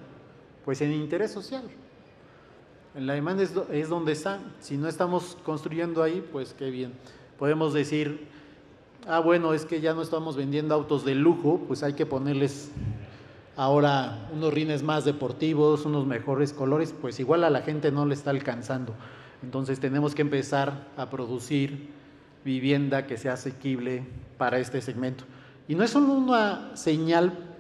Pues en interés social. En la demanda es donde está. Si no estamos construyendo ahí, pues qué bien. Podemos decir, bueno, es que ya no estamos vendiendo autos de lujo, pues hay que ponerles ahora unos rines más deportivos, unos mejores colores, pues igual a la gente no le está alcanzando. Entonces tenemos que empezar a producir vivienda que sea asequible para este segmento. Y no es solo una señal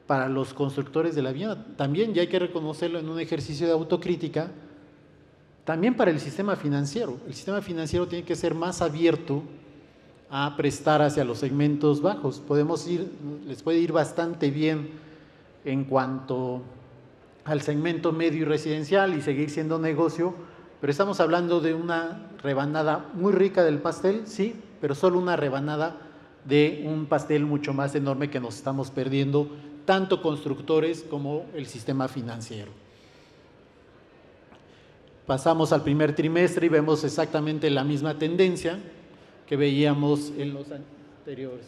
para los constructores de la vivienda, también, ya hay que reconocerlo en un ejercicio de autocrítica, también para el sistema financiero. El sistema financiero tiene que ser más abierto a prestar hacia los segmentos bajos. Les puede ir bastante bien en cuanto al segmento medio y residencial y seguir siendo negocio, pero estamos hablando de una rebanada muy rica del pastel, sí, pero solo una rebanada de un pastel mucho más enorme que nos estamos perdiendo, tanto constructores como el sistema financiero. Pasamos al primer trimestre y vemos exactamente la misma tendencia que veíamos en los anteriores.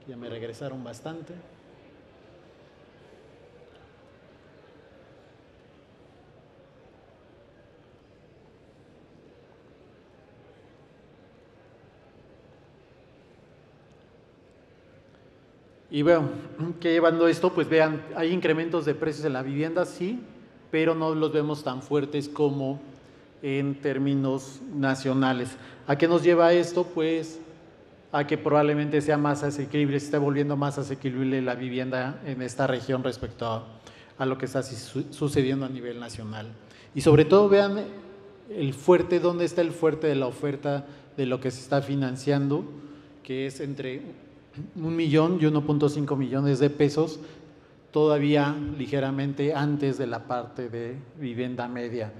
Ya me regresaron bastante. Y bueno, que llevando esto, pues vean, hay incrementos de precios en la vivienda, sí, pero no los vemos tan fuertes como en términos nacionales. ¿A qué nos lleva esto? Pues a que probablemente sea más asequible, se esté volviendo más asequible la vivienda en esta región respecto a lo que está sucediendo a nivel nacional. Y sobre todo vean el fuerte, dónde está el fuerte de la oferta de lo que se está financiando, que es entre 1 millón y 1.5 millones de pesos, todavía ligeramente antes de la parte de vivienda media.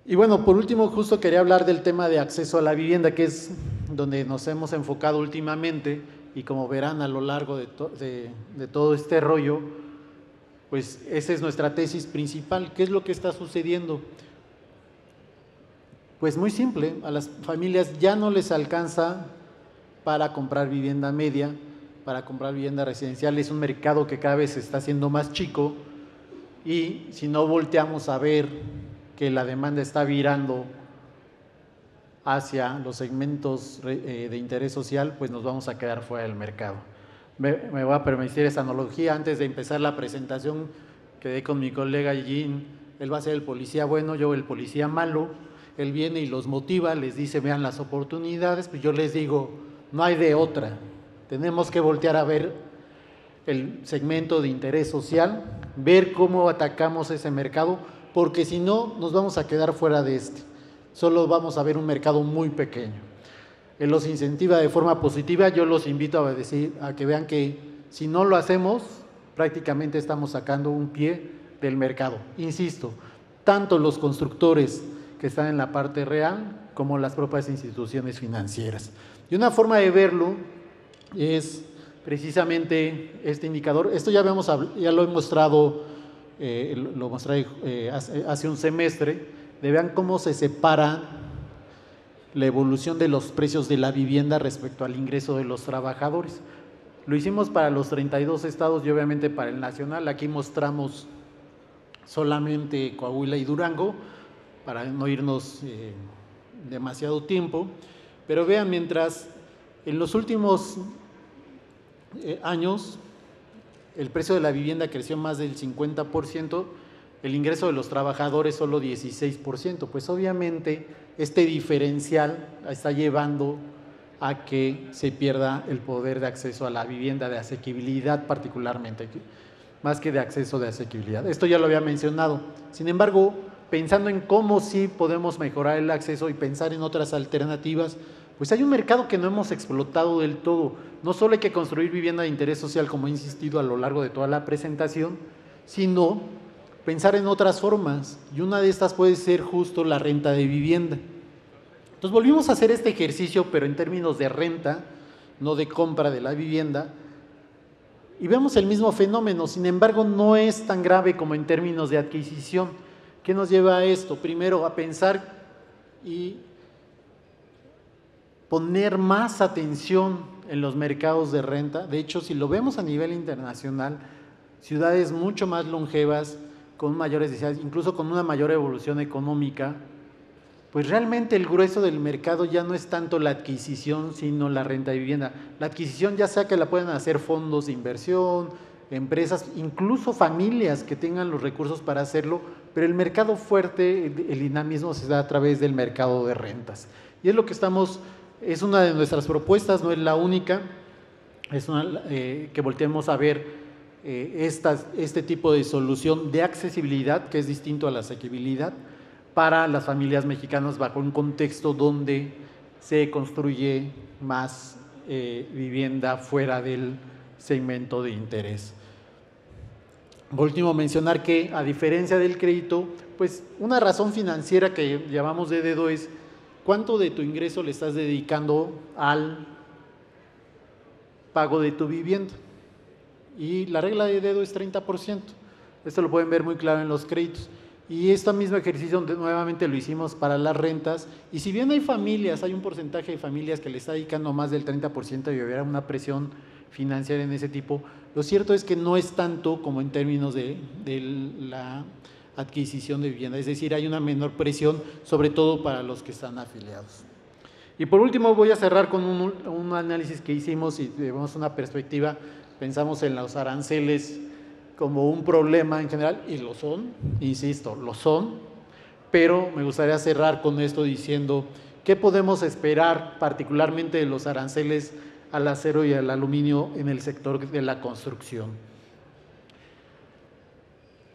Y bueno, por último, justo quería hablar del tema de acceso a la vivienda, que es donde nos hemos enfocado últimamente, y como verán a lo largo de todo este rollo, pues esa es nuestra tesis principal. ¿Qué es lo que está sucediendo? Pues muy simple, a las familias ya no les alcanza para comprar vivienda media, para comprar vivienda residencial. Es un mercado que cada vez se está haciendo más chico, y si no volteamos a ver que la demanda está virando hacia los segmentos de interés social, pues nos vamos a quedar fuera del mercado. Me voy a permitir esa analogía. Antes de empezar la presentación, quedé con mi colega Jean, él va a ser el policía bueno, yo el policía malo. Él viene y los motiva, les dice, vean las oportunidades, pues yo les digo, no hay de otra, tenemos que voltear a ver el segmento de interés social, ver cómo atacamos ese mercado, porque si no, nos vamos a quedar fuera de solo vamos a ver un mercado muy pequeño. Él los incentiva de forma positiva, yo los invito a que vean que si no lo hacemos, prácticamente estamos sacando un pie del mercado. Insisto, tanto los constructores que están en la parte real, como las propias instituciones financieras. Y una forma de verlo es precisamente este indicador. Esto ya lo he mostrado, lo mostré hace un semestre, de vean cómo se separa la evolución de los precios de la vivienda respecto al ingreso de los trabajadores. Lo hicimos para los 32 estados y obviamente para el nacional. Aquí mostramos solamente Coahuila y Durango, para no irnos demasiado tiempo, pero vean, mientras en los últimos años el precio de la vivienda creció más del 50%, el ingreso de los trabajadores solo 16%, pues obviamente este diferencial está llevando a que se pierda el poder de acceso a la vivienda, de asequibilidad particularmente, más que de acceso, de asequibilidad. Esto ya lo había mencionado. Sin embargo, pensando en cómo sí podemos mejorar el acceso y pensar en otras alternativas, pues hay un mercado que no hemos explotado del todo. No solo hay que construir vivienda de interés social, como he insistido a lo largo de toda la presentación, sino pensar en otras formas, y una de estas puede ser justo la renta de vivienda. Entonces volvimos a hacer este ejercicio, pero en términos de renta, no de compra de la vivienda, Y vemos el mismo fenómeno, sin embargo no es tan grave como en términos de adquisición. ¿Qué nos lleva a esto? Primero, a pensar y poner más atención en los mercados de renta. De hecho, si lo vemos a nivel internacional, ciudades mucho más longevas, con mayores necesidades, incluso con una mayor evolución económica, pues realmente el grueso del mercado ya no es tanto la adquisición, sino la renta de vivienda. La adquisición ya sea que la puedan hacer fondos de inversión, empresas, incluso familias que tengan los recursos para hacerlo, pero el mercado fuerte, el dinamismo se da a través del mercado de rentas. Y es lo que es una de nuestras propuestas, no es la única, es una que volteemos a ver este tipo de solución de accesibilidad, que es distinto a la asequibilidad, para las familias mexicanas bajo un contexto donde se construye más vivienda fuera del segmento de interés. Por último, mencionar que a diferencia del crédito, pues una razón financiera que llamamos de dedo es cuánto de tu ingreso le estás dedicando al pago de tu vivienda. Y la regla de dedo es 30%. Esto lo pueden ver muy claro en los créditos. Y este mismo ejercicio nuevamente lo hicimos para las rentas, y si bien hay un porcentaje de familias que le está dedicando más del 30% y hubiera una presión financiera en ese tipo, lo cierto es que no es tanto como en términos de la adquisición de vivienda, es decir, hay una menor presión, sobre todo para los que están afiliados. Y por último voy a cerrar con un análisis que hicimos y vemos una perspectiva, pensamos en los aranceles como un problema en general, y lo son, insisto, lo son, pero me gustaría cerrar con esto diciendo, ¿qué podemos esperar particularmente de los aranceles al acero y al aluminio en el sector de la construcción?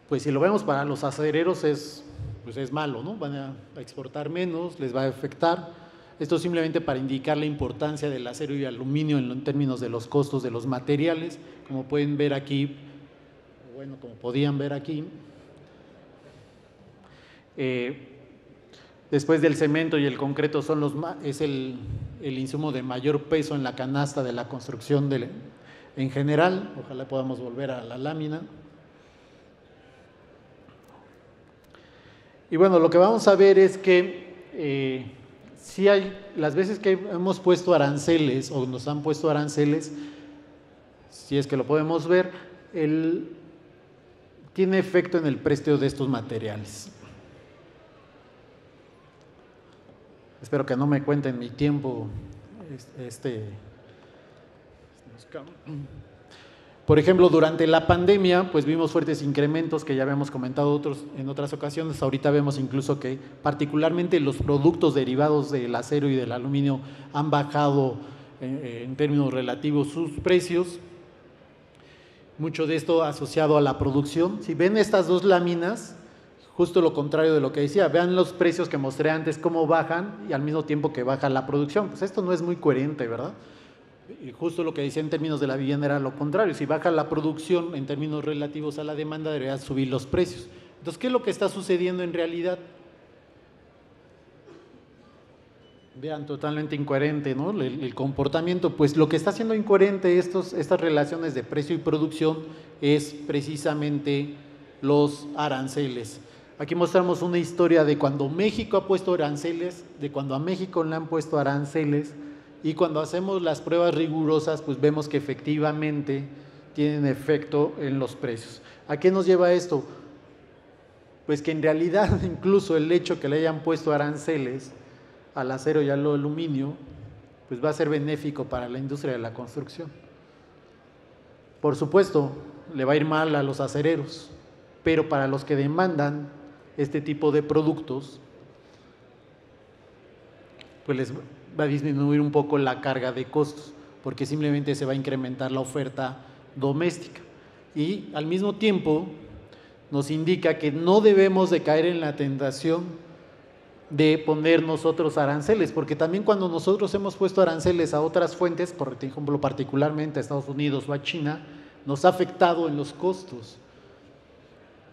Pues si lo vemos para los acereros pues es malo, ¿no? Van a exportar menos, les va a afectar. Esto simplemente para indicar la importancia del acero y aluminio en términos de los costos de los materiales, como pueden ver aquí. Bueno, como podían ver aquí, después del cemento y el concreto es el insumo de mayor peso en la canasta de la construcción en general. Ojalá podamos volver a la lámina. Y bueno, lo que vamos a ver es que sí hay, las veces que hemos puesto aranceles o nos han puesto aranceles, si es que lo podemos ver, tiene efecto en el precio de estos materiales. Espero que no me cuenten mi tiempo. Por ejemplo, durante la pandemia, pues vimos fuertes incrementos que ya habíamos comentado en otras ocasiones. Ahorita vemos incluso que particularmente los productos derivados del acero y del aluminio han bajado en términos relativos sus precios. Mucho de esto asociado a la producción. Si ven estas dos láminas, justo lo contrario de lo que decía, vean los precios que mostré antes, cómo bajan y al mismo tiempo que baja la producción. Pues esto no es muy coherente, ¿verdad? Y justo lo que decía en términos de la vivienda era lo contrario. Si baja la producción en términos relativos a la demanda, deberían subir los precios. Entonces, ¿qué es lo que está sucediendo en realidad? Vean, totalmente incoherente, ¿no? El comportamiento, pues lo que está haciendo incoherente estas relaciones de precio y producción es precisamente los aranceles. Aquí mostramos una historia de cuando México ha puesto aranceles, de cuando a México le han puesto aranceles, y cuando hacemos las pruebas rigurosas, pues vemos que efectivamente tienen efecto en los precios. ¿A qué nos lleva esto? Pues que en realidad incluso el hecho que le hayan puesto aranceles al acero y al aluminio, pues va a ser benéfico para la industria de la construcción. Por supuesto, le va a ir mal a los acereros, pero para los que demandan este tipo de productos, pues les va a disminuir un poco la carga de costos, porque simplemente se va a incrementar la oferta doméstica. Y al mismo tiempo nos indica que no debemos de caer en la tentación de poner nosotros aranceles, porque también cuando nosotros hemos puesto aranceles a otras fuentes, por ejemplo particularmente a Estados Unidos o a China, nos ha afectado en los costos.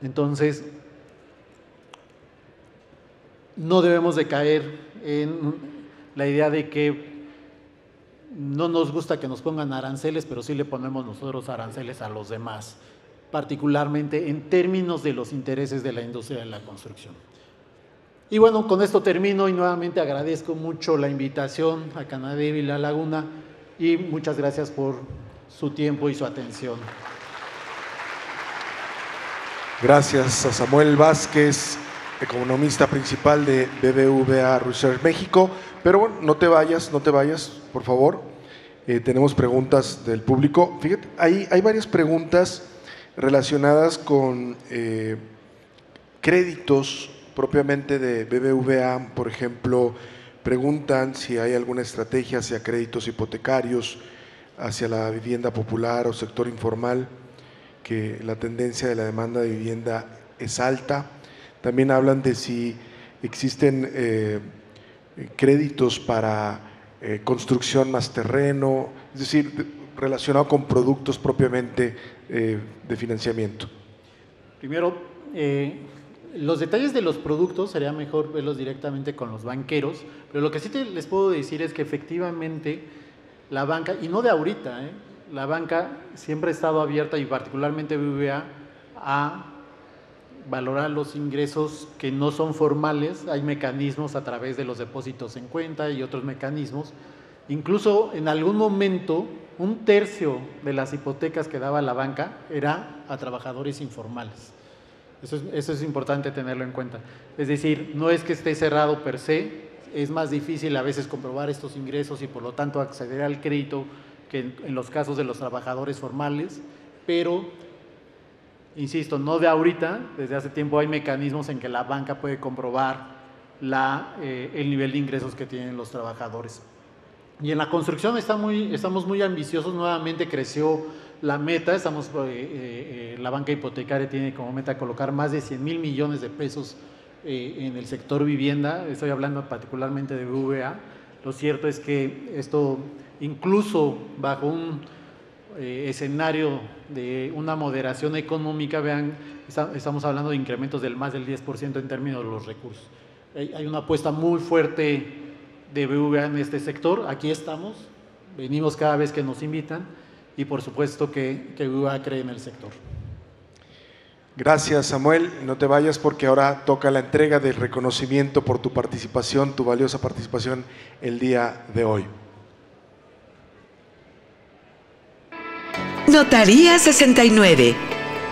Entonces, no debemos de caer en la idea de que no nos gusta que nos pongan aranceles, pero sí le ponemos nosotros aranceles a los demás, particularmente en términos de los intereses de la industria de la construcción. Y bueno, con esto termino y nuevamente agradezco mucho la invitación a Canadevi y La Laguna y muchas gracias por su tiempo y su atención. Gracias a Samuel Vázquez, economista principal de BBVA Research México. Pero bueno, no te vayas, por favor. Tenemos preguntas del público. Fíjate, hay varias preguntas relacionadas con créditos propiamente de BBVA. Por ejemplo, preguntan si hay alguna estrategia hacia créditos hipotecarios, hacia la vivienda popular o sector informal, que la tendencia de la demanda de vivienda es alta. También hablan de si existen créditos para construcción más terreno, es decir, relacionado con productos propiamente de financiamiento. Primero, los detalles de los productos sería mejor verlos directamente con los banqueros, pero lo que sí les puedo decir es que efectivamente la banca, y no de ahorita, la banca siempre ha estado abierta, y particularmente BBVA, a valorar los ingresos que no son formales. Hay mecanismos a través de los depósitos en cuenta y otros mecanismos. Incluso en algún momento, 1/3 de las hipotecas que daba la banca era a trabajadores informales. Eso es importante tenerlo en cuenta. Es decir, no es que esté cerrado per se, es más difícil a veces comprobar estos ingresos y por lo tanto acceder al crédito que en los casos de los trabajadores formales, pero, insisto, no de ahorita, desde hace tiempo hay mecanismos en que la banca puede comprobar el nivel de ingresos que tienen los trabajadores. Y en la construcción estamos muy ambiciosos, nuevamente creció la meta, la banca hipotecaria tiene como meta colocar más de 100,000 millones de pesos en el sector vivienda, estoy hablando particularmente de BBVA. Lo cierto es que esto, incluso bajo un escenario de una moderación económica, vean, estamos hablando de incrementos del más del 10% en términos de los recursos. Hay una apuesta muy fuerte de BBVA en este sector, aquí estamos, venimos cada vez que nos invitan y por supuesto que BBVA cree en el sector. Gracias, Samuel. No te vayas porque ahora toca la entrega del reconocimiento por tu participación, tu valiosa participación el día de hoy. Notaría 69.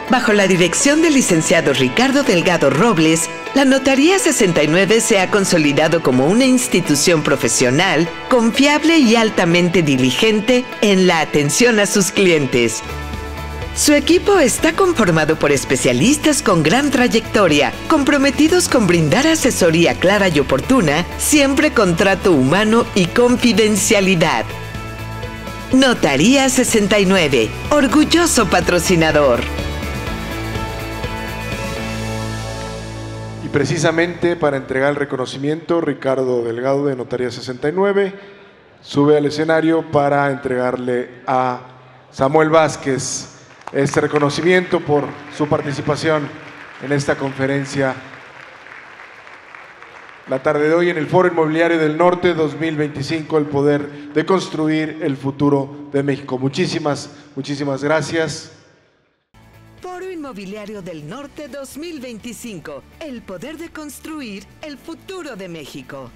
Bajo la dirección del licenciado Ricardo Delgado Robles, la Notaría 69 se ha consolidado como una institución profesional, confiable y altamente diligente en la atención a sus clientes. Su equipo está conformado por especialistas con gran trayectoria, comprometidos con brindar asesoría clara y oportuna, siempre con trato humano y confidencialidad. Notaría 69, orgulloso patrocinador. Y precisamente para entregar el reconocimiento, Ricardo Delgado de Notaría 69 sube al escenario para entregarle a Samuel Vázquez este reconocimiento por su participación en esta conferencia la tarde de hoy en el Foro Inmobiliario del Norte 2025, el poder de construir el futuro de México. Muchísimas gracias. Foro Inmobiliario del Norte 2025, el poder de construir el futuro de México.